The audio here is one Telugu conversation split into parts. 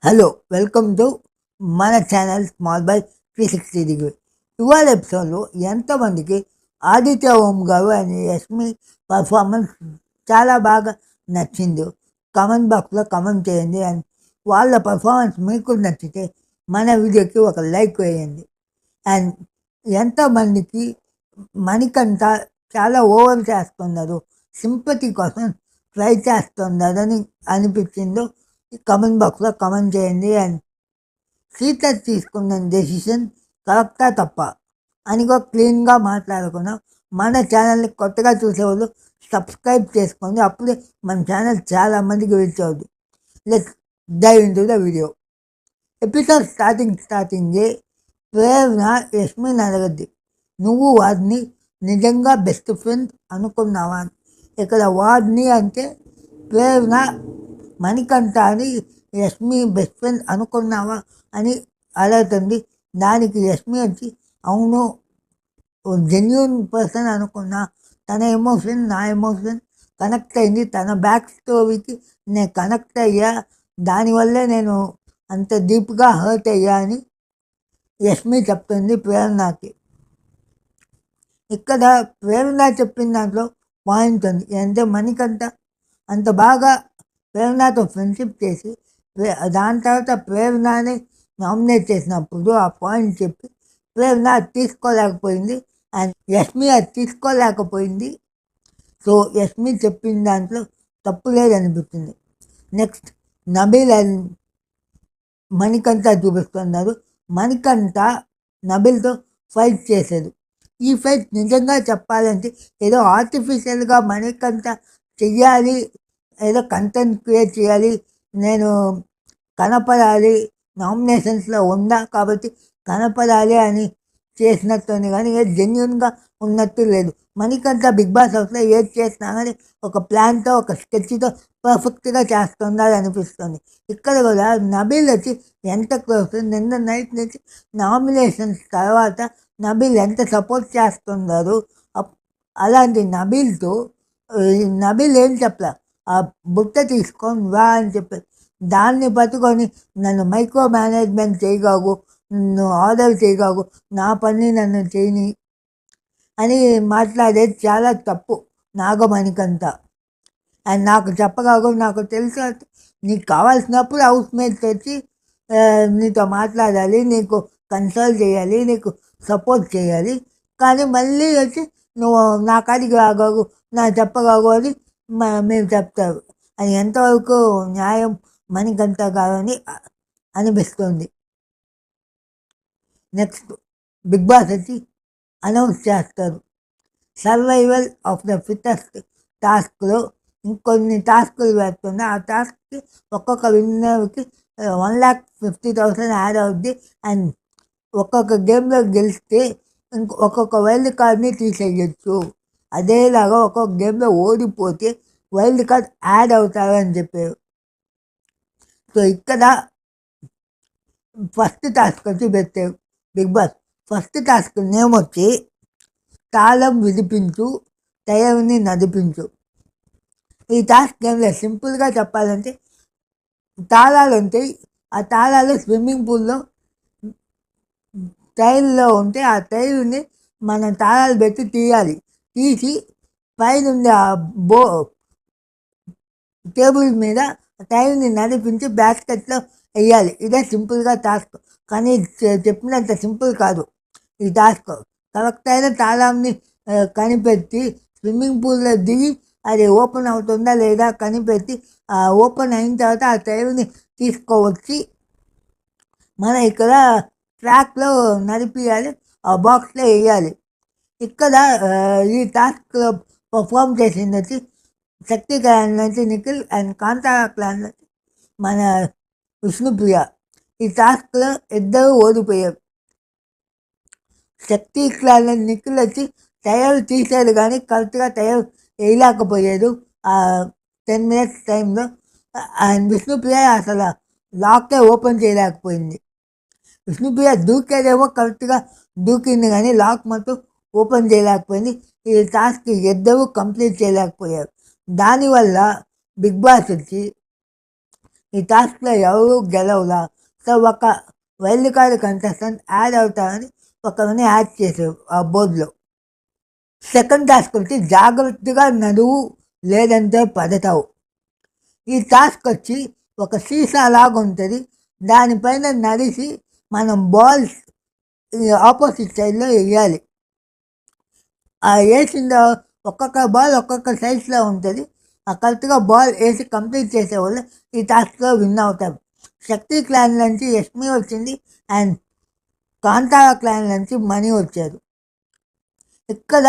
హలో వెల్కమ్ టు మన ఛానల్ స్మాల్ బై 360 డిగ్రీ. ఇవాళ ఎపిసోడ్లో ఎంతమందికి ఆదిత్య ఓం గారు అండ్ యష్మి పర్ఫార్మెన్స్ చాలా బాగా నచ్చిందో కమెంట్ బాక్స్లో కమెంట్ చేయండి. అండ్ వాళ్ళ పర్ఫార్మెన్స్ మీకు నచ్చితే మన వీడియోకి ఒక లైక్ వేయండి. అండ్ ఎంతమందికి మణికంఠ చాలా ఓవర్ చేస్తున్నారు, సింపతి కోసం ట్రై చేస్తున్నారని అనిపించిందో కమెంట్ బాక్స్లో కమెంట్ చేయండి. అండ్ సీత తీసుకున్న డెసిషన్ కరెక్టా తప్ప అని కూడా క్లీన్గా మాట్లాడుకున్నాం. మన ఛానల్ని కొత్తగా చూసేవాళ్ళు సబ్స్క్రైబ్ చేసుకోండి, అప్పుడే మన ఛానల్ చాలా మందికి రీచ్ అవుతుంది. Let's dive into the video. Episode స్టార్టింగే ప్రేరణ యష్మిని అడగద్ది, నువ్వు వాడిని నిజంగా బెస్ట్ ఫ్రెండ్ అనుకున్నావా? ఇక్కడ వాడిని అంటే ప్రేరణ మణికంఠ అని యష్మి బెస్ట్ ఫ్రెండ్ అనుకున్నావా అని అడుగుతుంది. దానికి యష్మి వచ్చి అవును, జెన్యున్ పర్సన్ అనుకున్నా, తన ఎమోషన్ నా ఎమోషన్ కనెక్ట్ అయింది, తన బ్యాక్ స్టోరీకి నేను కనెక్ట్ అయ్యా, దానివల్లే నేను అంత డీప్గా హర్ట్ అయ్యా అని యష్మి చెప్తుంది ప్రేరణకి. ఇక్కడ ప్రేరణ చెప్పిన దాంట్లో పాయింట్ ఉంది. అంటే మణికంఠ అంత బాగా ప్రేరణతో ఫ్రెండ్షిప్ చేసి దాని తర్వాత ప్రేరణని నామినేట్ చేసినప్పుడు ఆ పాయింట్ చెప్పి ప్రేరణ అది తీసుకోలేకపోయింది అండ్ యష్మి అది తీసుకోలేకపోయింది. సో యష్మి చెప్పిన దాంట్లో తప్పు లేదనిపిస్తుంది. నెక్స్ట్ నబీల్ అండ్ మణికంఠ చూపిస్తున్నారు. మణికంఠ నబీల్తో ఫైట్ చేసేది. ఈ ఫైట్ నిజంగా చెప్పాలంటే ఏదో ఆర్టిఫిషియల్గా మణికంఠ చెయ్యాలి, ఏదో కంటెంట్ క్రియేట్ చేయాలి, నేను కనపడాలి, నామినేషన్స్లో ఉందా కాబట్టి కనపడాలి అని చేసినట్టుంది కానీ జెన్యున్గా ఉన్నట్టు లేదు. మణికంఠ బిగ్ బాస్ హౌస్లో ఏది చేసినా కానీ ఒక ప్లాన్తో ఒక స్కెచ్తో పర్ఫెక్ట్గా చేస్తున్నారు అనిపిస్తుంది. ఇక్కడ కూడా నబీల్ వచ్చి ఎంత క్లోజ్, నిన్న నైట్ నుంచి నామినేషన్స్ తర్వాత నబీల్ ఎంత సపోర్ట్ చేస్తున్నారు. అలాంటి నబీల్తో నబీల్ ఏం చెప్పలే, ఆ బుట్ట తీసుకొని వా అని చెప్పారు. దాన్ని పట్టుకొని నన్ను మైక్రో మేనేజ్మెంట్ చేయగావు, నన్ను ఆర్డర్ చేయగావు, నా పని నన్ను చేయని అని మాట్లాడేది చాలా తప్పు నాగమణికంట. అండ్ నాకు చెప్పగాకు, నాకు తెలుసు నీకు కావాల్సినప్పుడు హౌస్ మేట్స్ వచ్చి నీతో మాట్లాడాలి, నీకు కన్సల్ట్ చేయాలి, నీకు సపోర్ట్ చేయాలి, కానీ మళ్ళీ వచ్చి నువ్వు నా కాడికి రాగాకు, నా చెప్పగాకు అని మేము చెప్తారు. అది ఎంతవరకు న్యాయం మణికంఠ గారని అనిపిస్తుంది. నెక్స్ట్ బిగ్ బాస్ వచ్చి అనౌన్స్ చేస్తారు, సర్వైవల్ ఆఫ్ ద ఫిట్టెస్ట్ టాస్క్లో ఇంకొన్ని టాస్కులు పెడుతుంది. ఆ టాస్క్కి ఒక్కొక్క విన్నర్కి 1,50,000 యాడ్ అవుద్ది. అండ్ ఒక్కొక్క గేమ్లో గెలిస్తే ఒక్కొక్క వైల్డ్ కార్డ్ని తీసేయచ్చు. అదేలాగా ఒక్కొక్క గేమ్లో ఓడిపోతే వైల్డ్ కార్డ్ యాడ్ అవుతారని చెప్పారు. సో ఇక్కడ ఫస్ట్ టాస్క్ వచ్చి పెట్టారు Bigg Boss. First task name వచ్చి తాళం విడిపించు, టైర్ని నడిపించు. ఈ టాస్క్ ఏం లేదు, సింపుల్గా చెప్పాలంటే తాళాలు ఉంటాయి, ఆ తాళాలు స్విమ్మింగ్ పూల్లో టైర్లో ఉంటే ఆ టైర్ని మనం తాళాలు పెట్టి తీయాలి. తీసి పైనుండి ఆ టేబుల్ మీద టైర్ని నడిపించి బ్యాస్కెట్లో వేయాలి. ఇదే సింపుల్గా టాస్క్, కానీ చెప్పినంత సింపుల్ కాదు ఈ టాస్క్. కరెక్ట్ అయిన తాళాన్ని కనిపెట్టి స్విమ్మింగ్ పూల్లో దిగి అది ఓపెన్ అవుతుందా లేదా కనిపెట్టి ఓపెన్ అయిన తర్వాత ఆ టైర్ని తీసుకోవచ్చి మన ఇక్కడ ట్రాక్లో నడిపియాలి, ఆ బాక్స్లో వేయాలి. ఇక్కడ ఈ టాస్క్ పర్ఫామ్ చేసింది వచ్చి శక్తి క్లాన్ నుంచి నిఖిల్ అండ్ కాంతారా క్లాన్ నుంచి మన విష్ణుప్రియ. ఈ టాస్క్లో ఇద్దరు ఓడిపోయారు. శక్తి క్లాన్ నిఖిల్ వచ్చి టైర్ తీసేది కానీ కరెక్ట్గా టైర్ వేయలేకపోయాడు ఆ 10 minutes టైంలో. అండ్ విష్ణుప్రియ అసలు లాక్కే ఓపెన్ చేయలేకపోయింది. విష్ణుప్రియ దూకేదేమో కరెక్ట్గా దూకింది కానీ లాక్ మొత్తం ఓపెన్ చేయలేకపోయింది. ఈ టాస్క్ ఇద్దరూ కంప్లీట్ చేయలేకపోయారు. దానివల్ల బిగ్ బాస్ వచ్చి ఈ టాస్క్లో ఎవరు గెలవలా. సో ఒక వైల్డ్ కార్డ్ కంటెస్టెంట్ యాడ్ అవుతారని ఒకరిని యాడ్ చేశారు ఆ బోర్డులో. సెకండ్ టాస్క్ వచ్చి జాగ్రత్తగా నడువు లేదంటే పడతావు. ఈ టాస్క్ వచ్చి ఒక సీసా లాగా ఉంటుంది. దానిపైన నడిచి మనం బాల్స్ ఆపోజిట్ సైడ్లో వేయాలి. ఆ వేసిన ఒక్కొక్క బాల్ ఒక్కొక్క సైజ్లో ఉంటుంది. ఆ కరెక్ట్గా బాల్ వేసి కంప్లీట్ చేసేవాళ్ళు ఈ టాస్క్లో విన్ అవుతారు. శక్తి క్లాన్ నుంచి యష్మి వచ్చింది అండ్ కాంతారా క్లాన్ నుంచి మనీ వచ్చారు. ఇక్కడ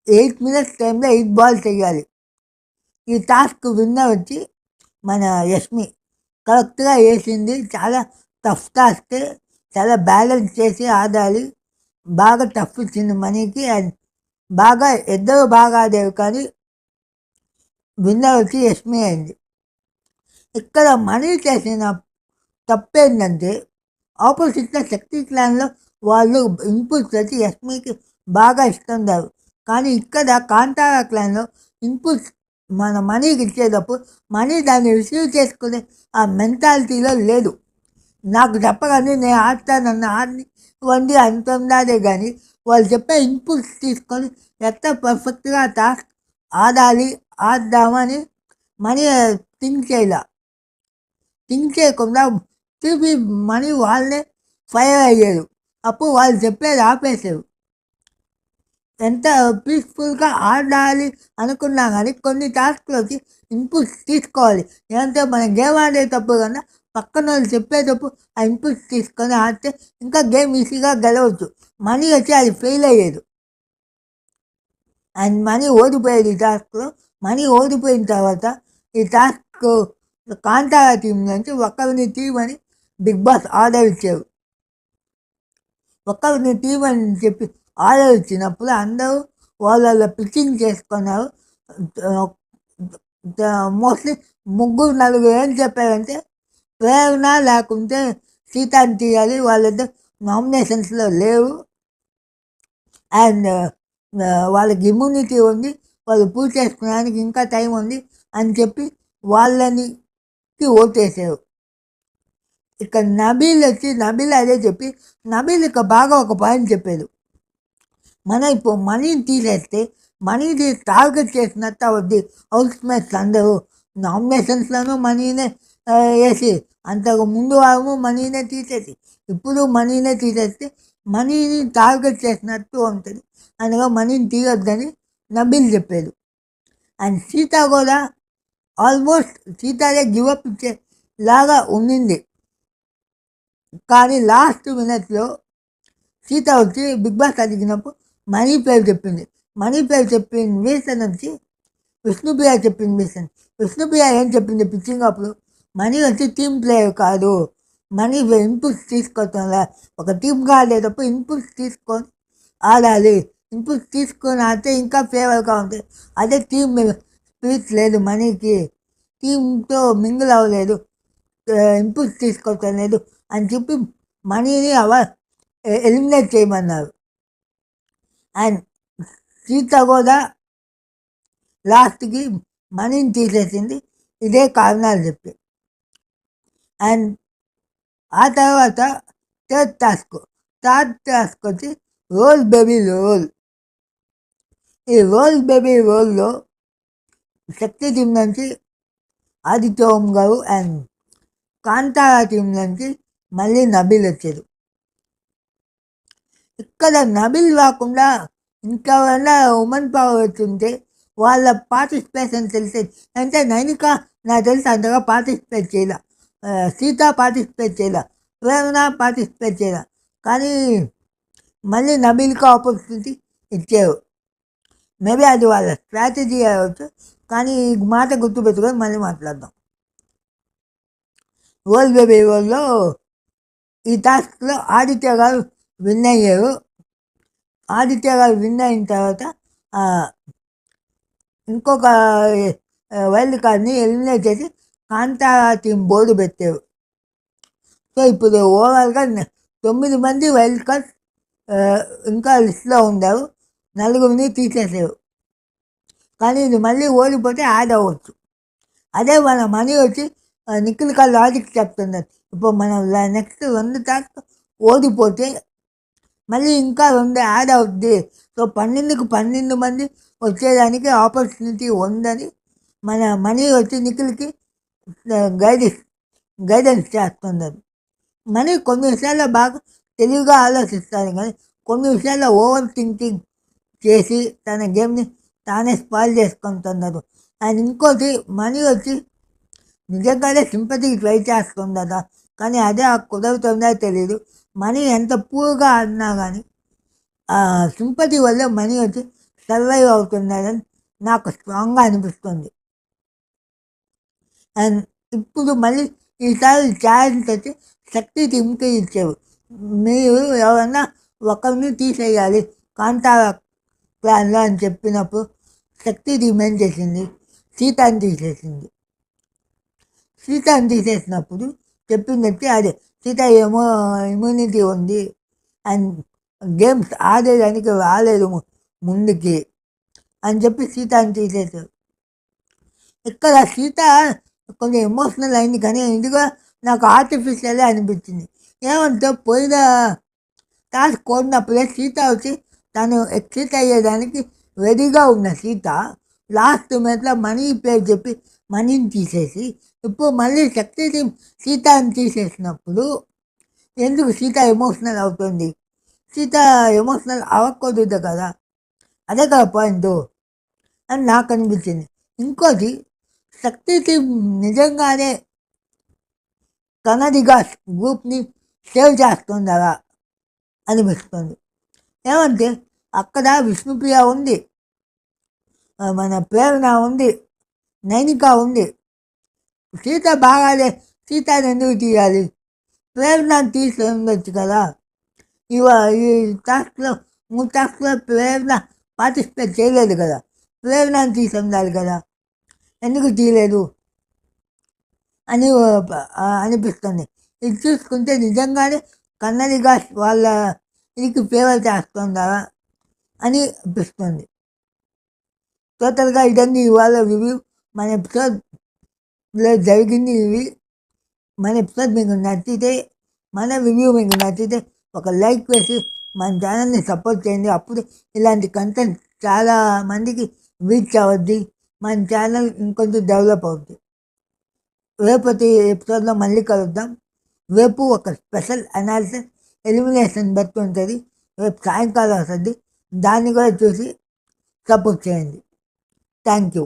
8 minutes టైంలో 8 balls వేయాలి. ఈ టాస్క్ విన్నర్ వచ్చి మన యష్మి కరెక్ట్గా వేసింది. చాలా టఫ్ టాస్క్, చాలా బ్యాలెన్స్ చేసి ఆడాలి. బాగా టఫ్ ఇచ్చింది మనీకి అండ్ బాగా ఇద్దరు బాగా ఆడారు కానీ విన్నర్ వచ్చి యష్మి అయింది. ఇక్కడ మనీ చేసిన తప్పేంటంటే ఆపోజిట్లో శక్తి క్లాన్లో వాళ్ళు ఇన్పుట్స్ వచ్చి యష్మికి బాగా ఇస్తున్నారు. కానీ ఇక్కడ కాంతారా క్లాన్లో ఇన్పుట్స్ మన మనీకి ఇచ్చేటప్పుడు మనీ దాన్ని రిసీవ్ చేసుకునే ఆ మెంటాలిటీలో లేదు. నాకు చెప్పగానే నేను ఆడతానన్న ఆడిని వండి అంటున్నదే కానీ వాళ్ళు చెప్పే ఇన్పుట్స్ తీసుకొని ఎంత పర్ఫెక్ట్గా టాస్క్ ఆడాలి ఆడదామని మనీ థింక్ చేయకుండా తిరిగి మనీ వాళ్ళే ఫైర్ అయ్యారు. అప్పుడు వాళ్ళు చెప్పేది ఆపేసారు. ఎంత పీస్ఫుల్గా ఆడాలి అనుకున్నా కానీ కొన్ని టాస్క్లోకి ఇన్పుట్స్ తీసుకోవాలి. ఏంటంటే మనం గేమ్ ఆడేటప్పుడు కన్నా పక్కన వాళ్ళు చెప్పేటప్పుడు ఆ ఇన్పుట్స్ తీసుకొని ఆడితే ఇంకా గేమ్ ఈజీగా గెలవచ్చు. మనీ వచ్చి అది ఫెయిల్ అయ్యేది అండ్ మనీ ఓడిపోయేది. ఈ టాస్క్లో మనీ ఓడిపోయిన తర్వాత ఈ టాస్క్ కాంతారా టీం నుంచి ఒకరిని తీయమని బిగ్ బాస్ ఆర్డర్ ఇచ్చారు. ఒకరిని తీయమని చెప్పి ఆర్డర్ ఇచ్చినప్పుడు అందరూ వాళ్ళ పిచ్చింగ్ చేసుకున్నారు. మోస్ట్లీ ముగ్గురు నలుగురు ఏం చెప్పారంటే ప్రేరణ లేకుంటే సీతాన్ని తీయాలి, వాళ్ళిద్దరు నామినేషన్స్లో లేవు అండ్ వాళ్ళకి ఇమ్యూనిటీ ఉంది, వాళ్ళు పూజ చేసుకోవడానికి ఇంకా టైం ఉంది అని చెప్పి వాళ్ళని ఓటేసారు. ఇక నబీల్ అదే చెప్పి నబీల్ ఇక బాగా ఒక పాయింట్ చెప్పాడు. ఇప్పుడు మనీని తీసేస్తే మనీని టార్గెట్ చేసినట్టు అవుద్ది. హౌస్ మేట్స్ అందరూ నామినేషన్స్లోనూ మనీనే వేసి అంతకు ముందు వారము మనీనే తీసేసి ఇప్పుడు మనీనే తీసేస్తే మనీని టార్గెట్ చేసినట్టు ఉంటుంది. అనగా మనీని తీయొద్దని నబీల్ చెప్పాడు. అండ్ సీత కూడా ఆల్మోస్ట్ సీతానే గివప్ ఇచ్చేలాగా ఉండింది. కానీ లాస్ట్ మినిట్లో సీత వచ్చి బిగ్ బాస్ అడిగినప్పుడు మనీ పేరు చెప్పింది. మనీ పేరు చెప్పిన రీజన్ వచ్చి విష్ణుప్రియ చెప్పింది రీజన్. విష్ణుప్రియ ఏం చెప్పింది పిచ్చింగ్ అప్పుడు, మనీ వచ్చి టీమ్ ప్లేయర్ కాదు, మనీ ఇన్పుట్స్ తీసుకోవటంలా. ఒక టీమ్గా ఆడేటప్పుడు ఇన్పుట్స్ తీసుకొని ఆడాలి, ఇన్పుట్స్ తీసుకొని ఆడితే ఇంకా ఫేవర్గా ఉంటుంది. అదే టీమ్ స్పిరిట్ లేదు మనీకి, టీంతో మింగిల్ అవ్వలేదు, ఇన్పుట్స్ తీసుకోవటం లేదు అని చెప్పి మనీని ఎలిమినేట్ చేయమన్నారు. అండ్ సీత కూడా లాస్ట్కి మనీని తీసేసింది ఇదే కారణాలు చెప్పి. అండ్ ఆ తర్వాత థర్డ్ టాస్క్ వచ్చి రోల్ బేబీ రోల్. ఈ రోల్ బేబీ రోల్లో శక్తి టీం నుంచి ఆదిత్య ఓం గారు అండ్ కాంతారా టీం నుంచి మళ్ళీ నబీల్ వచ్చారు. ఇక్కడ నబీల్ కాకుండా ఇంకెవరైనా ఉమెన్ పవర్ వచ్చింటే వాళ్ళ పార్టిసిపేషన్ తెలిసేది. అంటే నైనిక నాకు తెలిసి అంతగా పార్టిసిపేట్ చేయాల, సీత పార్టిసిపేట్ చేయాల, ప్రేరణ పార్టిసిపేట్ చేయాల. కానీ మళ్ళీ నబీల్కి ఆపర్చునిటీ ఇచ్చారు. మేబీ అది వాళ్ళ స్ట్రాటజీ అవ్వచ్చు. కానీ ఈ మాట గుర్తుపెట్టుకొని మళ్ళీ మాట్లాడదాం. వరల్డ్ బేబీ వరల్డ్లో ఈ టాస్క్లో ఆదిత్య గారు విన్ అయ్యారు. ఆదిత్య గారు విన్ అయిన తర్వాత ఇంకొక వైల్డ్ కార్డ్ని ఎలిమినేట్ చేసి కాంతారా టీం బోర్డు పెట్టారు. సో ఇప్పుడు ఓవరాల్గా 9 మంది వైల్డ్ కార్డ్స్ ఇంకా లిస్ట్లో ఉన్నారు. 4 తీసేసారు. కానీ ఇది మళ్ళీ ఓడిపోతే యాడ్ అవ్వచ్చు. అదే మన మనీ వచ్చి నిఖిల్గా లాజిక్ చెప్తున్నారు. ఇప్పుడు మనం నెక్స్ట్ 2 టాస్క్ ఓడిపోతే మళ్ళీ ఇంకా 2 యాడ్ అవుద్ది. సో 12కి 12 మంది వచ్చేదానికి ఆపర్చునిటీ ఉందని మన మనీ వచ్చి నిఖిల్కి గైడెన్స్ గైడెన్స్ చేస్తున్నారు. మనీ కొన్ని విషయాల్లో బాగా తెలివిగా ఆలోచిస్తారు, కానీ కొన్ని విషయాల్లో ఓవర్ థింకింగ్ చేసి తన గేమ్ని తానే స్పాయిల్ చేసుకుంటున్నారు. అండ్ ఇంకోటి, మనీ వచ్చి నిజంగానే సింపతికి ట్రై చేస్తుందట, కానీ అదే కుదురుతుందో తెలియదు. మనీ ఎంత పూర్గా ఆడినా కానీ సింపతి వల్ల మనీ వచ్చి సర్వైవ్ అవుతున్నాడని నాకు స్ట్రాంగ్గా అనిపిస్తుంది. అండ్ ఇప్పుడు మళ్ళీ ఈసారి ఛాలెంజ్ వచ్చి శక్తి టీంకి ఇచ్చారు. మీరు ఎవరన్నా ఒకరిని తీసేయాలి కాంతారా ప్లాన్లో అని చెప్పినప్పుడు శక్తి టీం ఏం చేసింది, సీతాని తీసేసింది. సీతాని తీసేసినప్పుడు చెప్పింది అదే, సీత ఏమో ఇమ్యూనిటీ ఉంది అండ్ గేమ్స్ ఆడేదానికి రాలేదు ముందుకి అని చెప్పి సీతాని తీసేశారు. ఇక్కడ సీత కొంచెం ఎమోషనల్ అయింది, కానీ ఇదిగా నాకు ఆర్టిఫిషియలే అనిపించింది. ఏమంటే పోయిన టాస్క్ కోడినప్పుడే సీత వచ్చి తను ఎక్సిట్ అయ్యేదానికి రెడీగా ఉన్న సీత లాస్ట్ మినిట్లో మనీ పేరు చెప్పి మనీని తీసేసి ఇప్పుడు మళ్ళీ శక్తి టీం సీతాని తీసేసినప్పుడు ఎందుకు సీత ఎమోషనల్ అవుతుంది? సీత ఎమోషనల్ అవ్వకూడదు కదా, అదే కదా పాయింట్ అని నాకు అనిపించింది. ఇంకోటి, శక్తి టీం నిజంగానే కన్నడిగా గ్రూప్ని సేవ్ చేస్తుందరా అనిపిస్తుంది. ఏమంటే అక్కడ విష్ణుప్రియ ఉంది, మన ప్రేరణ ఉంది, నైనిక ఉంది. సీత బాగాలే, సీతని ఎందుకు తీయాలి? ప్రేరణను తీసి ఉండొచ్చు కదా. ఈ టాస్క్లో 3 టాస్క్లో ప్రేరణ పార్టిసిపేట్ చేయలేదు కదా, ప్రేరణను తీసి ఉండాలి కదా, ఎందుకు తీయలేదు అని అనిపిస్తుంది. ఇది చూసుకుంటే నిజంగానే కన్నడిగా వాళ్ళ ఇది ఫేవర్ చేస్తుందా అని అనిపిస్తుంది. టోటల్గా ఇదండి ఇవాళ రివ్యూ. మన ఎపిసోడ్లో జరిగింది ఇవి. మన ఎపిసోడ్ మీకు నచ్చితే, మన రివ్యూ మీకు నచ్చితే ఒక లైక్ వేసి మన ఛానల్ని సపోర్ట్ చేయండి. అప్పుడు ఇలాంటి కంటెంట్ చాలా మందికి రీచ్ అవ్వద్ది, మన ఛానల్ ఇంకొంచెం డెవలప్ అవుద్ది. రేపటి ఎపిసోడ్లో మళ్ళీ కలుద్దాం. రేపు ఒక స్పెషల్ అనాలిసిస్ ఎలిమినేషన్ బట్టి ఉంటుంది, రేపు సాయంకాలం వస్తుంది. దాన్ని కూడా చూసి సపోర్ట్ చేయండి. Thank you.